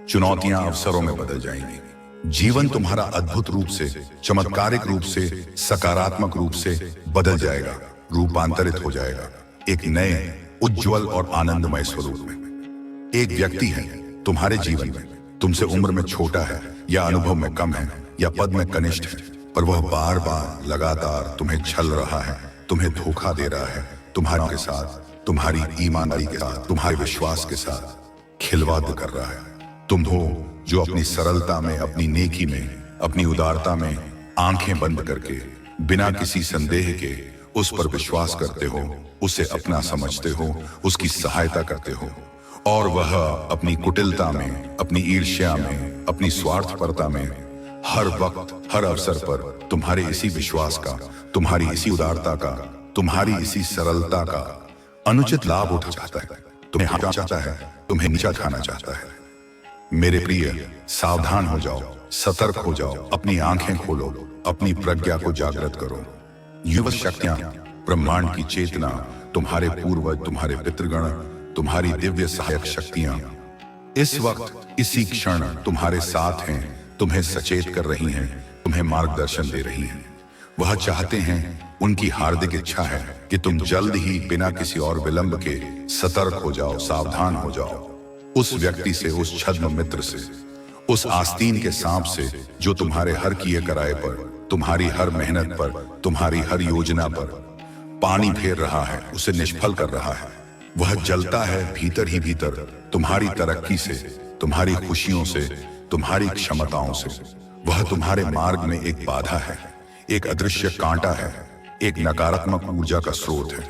चुनौतियां अवसरों में बदल जाएंगी। जीवन तुम्हारा अद्भुत रूप से, चमत्कारिक रूप से, सकारात्मक रूप से बदल जाएगा, रूपांतरित हो जाएगा एक नए, उज्जवल और आनंदमय स्वरूप में। एक व्यक्ति है तुम्हारे जीवन में, तुमसे उम्र में छोटा है, या अनुभव में कम है, या पद में कनिष्ठ है, पर वह बार बार लगातार तुम्हें छल रहा है, तुम्हें धोखा दे रहा है, तुम्हारे साथ, तुम्हारी ईमानदारी के साथ, तुम्हारे विश्वास के साथ खिलवाड़ कर रहा है। तुम हो जो अपनी सरलता में, अपनी नेकी में, अपनी उदारता में आंखें बंद करके, बिना किसी संदेह के उस पर विश्वास करते हो, उसे अपना समझते हो, उसकी सहायता करते हो, और वह अपनी कुटिलता में, अपनी ईर्ष्या में, अपनी स्वार्थपरता में हर वक्त, हर अवसर पर तुम्हारे इसी विश्वास का, तुम्हारी इसी उदारता का, तुम्हारी इसी सरलता का अनुचित लाभ उठा चाहता है, तुम्हें हटाना चाहता है, तुम्हें नीचा दिखाना चाहता है। मेरे प्रिय, सावधान हो जाओ, सतर्क हो जाओ, अपनी आंखें खोलो, अपनी प्रज्ञा को जागृत करो। युवा शक्तियां, ब्रह्मांड की चेतना, तुम्हारे पूर्वज, तुम्हारे पितृगण, तुम्हारी दिव्य सहायक शक्तियां इस वक्त, इसी क्षण तुम्हारे साथ हैं, तुम्हें सचेत कर रही हैं, तुम्हें मार्गदर्शन दे रही हैं। वह चाहते हैं, उनकी हार्दिक इच्छा है कि तुम जल्द ही बिना किसी और विलंब के सतर्क हो जाओ, सावधान हो जाओ। उस व्यक्ति से, उस छद्म मित्र से, उस आस्तीन के सांप से जो तुम्हारे हर किए कराए पर, तुम्हारी हर मेहनत पर, तुम्हारी हर योजना पर पानी फेर रहा है, उसे निष्फल कर रहा है। वह जलता है भीतर ही भीतर, तुम्हारी तरक्की से, तुम्हारी खुशियों से, तुम्हारी क्षमताओं से। वह तुम्हारे मार्ग में एक बाधा है, एक अदृश्य कांटा है, एक नकारात्मक ऊर्जा का स्रोत है।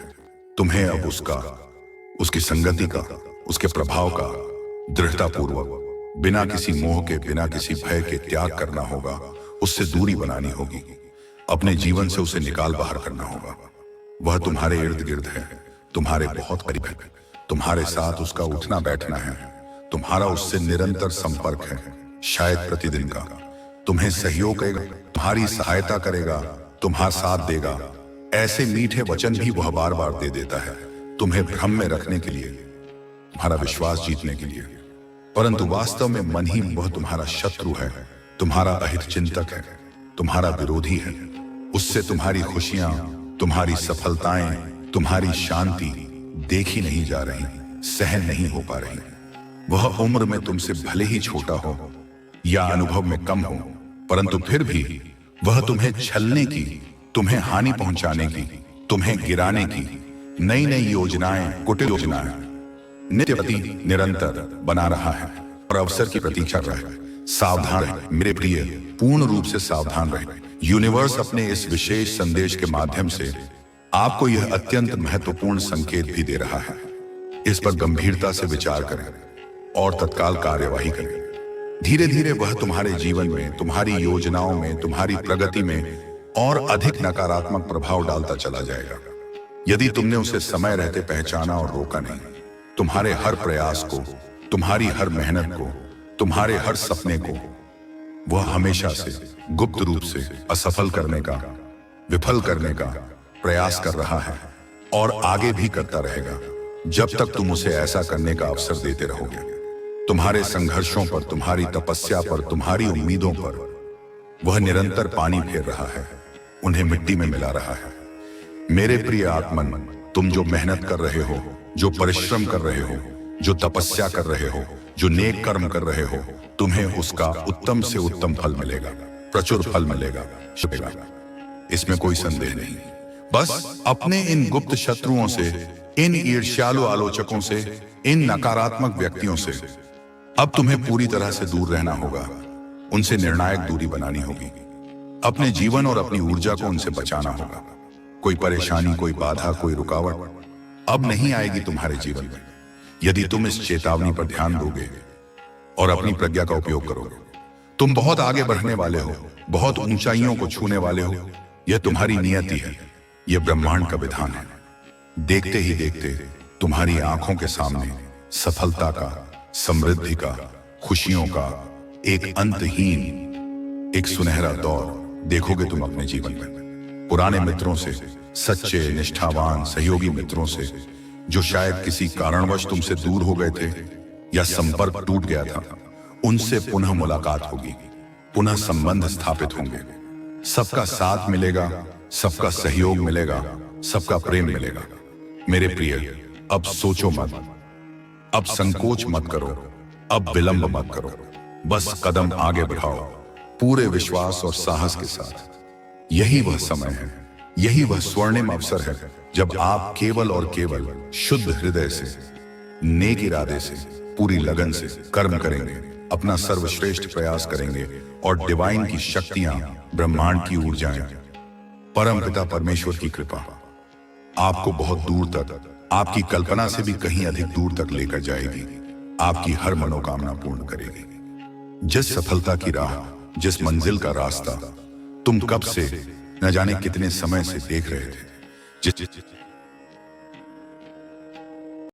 तुम्हें अब उसका, उसकी संगति का, उसके प्रभाव का दृढ़तापूर्वक, बिना किसी मोह के, बिना किसी भय के त्याग करना होगा, उससे दूरी बनानी होगी, अपने जीवन से उसे निकाल बाहर करना होगा। वह तुम्हारे इर्द गिर्द है, तुम्हारे बहुत करीब है, तुम्हारे साथ उसका उठना बैठना है, तुम्हारा उससे निरंतर संपर्क है, शायद प्रतिदिन का। तुम्हें सहयोग करेगा, तुम्हारी सहायता करेगा, तुम्हारा साथ देगा। ऐसे मीठे वचन भी वह बार बार दे देता है, तुम्हें भ्रम में रखने के लिए, तुम्हारा विश्वास जीतने के लिए। परंतु वास्तव में मन ही वह तुम्हारा शत्रु है, तुम्हारा अहित चिंतक है, तुम्हारा विरोधी है। उससे तुम्हारी खुशियां, तुम्हारी सफलताएं, तुम्हारी शांति देखी नहीं जा रही, सहन नहीं हो पा रही। वह उम्र में तुमसे भले ही छोटा हो या अनुभव में कम हो, परंतु फिर भी वह तुम्हें छलने की, तुम्हें हानि पहुंचाने की, तुम्हें गिराने की नई नई योजनाएं, कुटिल योजनाएं नित्य प्रति निरंतर बना रहा है और अवसर की प्रतीक्षा कर रहा है। सावधान रहे मेरे प्रिय, पूर्ण रूप से सावधान रहे। यूनिवर्स अपने इस विशेष संदेश के माध्यम से आपको यह अत्यंत महत्वपूर्ण संकेत भी दे रहा है। इस पर गंभीरता से विचार करें और तत्काल कार्यवाही करें। धीरे धीरे वह तुम्हारे जीवन में, तुम्हारी योजनाओं में, तुम्हारी प्रगति में और अधिक नकारात्मक प्रभाव डालता चला जाएगा। यदि तुमने उसे समय रहते पहचाना और रोका नहीं, तुम्हारे हर प्रयास को, तुम्हारी हर मेहनत को, तुम्हारे हर सपने को वह हमेशा से गुप्त रूप से असफल करने का, विफल करने का प्रयास कर रहा है और आगे भी करता रहेगा जब तक तुम उसे ऐसा करने का अवसर देते रहोगे। तुम्हारे संघर्षों पर, तुम्हारी तपस्या पर, तुम्हारी उम्मीदों पर वह निरंतर पानी फेर रहा है, उन्हें मिट्टी में मिला रहा है। मेरे प्रिय आत्मन, तुम जो मेहनत कर रहे हो, जो परिश्रम कर रहे हो, जो तपस्या कर रहे हो, जो नेक कर्म कर रहे हो, तुम्हें उसका उत्तम से उत्तम फल मिलेगा, प्रचुर फल मिलेगा। इसमें कोई संदेह नहीं। बस अपने इन गुप्त शत्रुओं से, इन ईर्ष्यालु आलोचकों से, इन नकारात्मक व्यक्तियों से अब तुम्हें पूरी तरह से दूर रहना होगा। उनसे निर्णायक दूरी बनानी होगी। अपने जीवन और अपनी ऊर्जा को उनसे बचाना होगा। कोई परेशानी, कोई बाधा, कोई रुकावट अब नहीं आएगी तुम्हारे जीवन में, यदि तुम इस चेतावनी पर ध्यान दोगे और अपनी प्रज्ञा का उपयोग करोगे। तुम बहुत आगे बढ़ने वाले हो, बहुत ऊंचाइयों को छूने वाले हो। यह तुम्हारी नियति है, यह ब्रह्मांड का विधान है। देखते ही देखते तुम्हारी आंखों के सामने सफलता का, समृद्धि का, खुशियों का एक अंतहीन, एक सुनहरा दौर देखोगे तुम अपने जीवन में। पुराने मित्रों से, सच्चे, निष्ठावान, सहयोगी मित्रों से जो शायद किसी कारणवश तुमसे दूर हो गए थे या संपर्क टूट गया था, उनसे पुनः मुलाकात होगी, पुनः संबंध स्थापित होंगे। सबका साथ मिलेगा, सबका सहयोग मिलेगा, सबका प्रेम मिलेगा। मेरे प्रिय, अब सोचो मत, अब संकोच मत करो, अब विलंब मत करो। बस कदम आगे बढ़ाओ पूरे विश्वास और साहस के साथ। यही वह समय है, यही वह स्वर्णिम अवसर है जब आप केवल और केवल शुद्ध हृदय से, नेक इरादे से, पूरी लगन से कर्म करेंगे, अपना सर्वश्रेष्ठ प्रयास करेंगे और डिवाइन की शक्तियां, ब्रह्मांड की ऊर्जाएं, परमपिता परमेश्वर की कृपा आपको बहुत दूर तक, आपकी कल्पना से भी कहीं अधिक दूर तक लेकर जाएगी, आपकी हर मनोकामना पूर्ण करेगी। जिस सफलता की राह, जिस मंजिल का रास्ता तुम कब से, न जाने कितने समय से देख रहे थे, जिस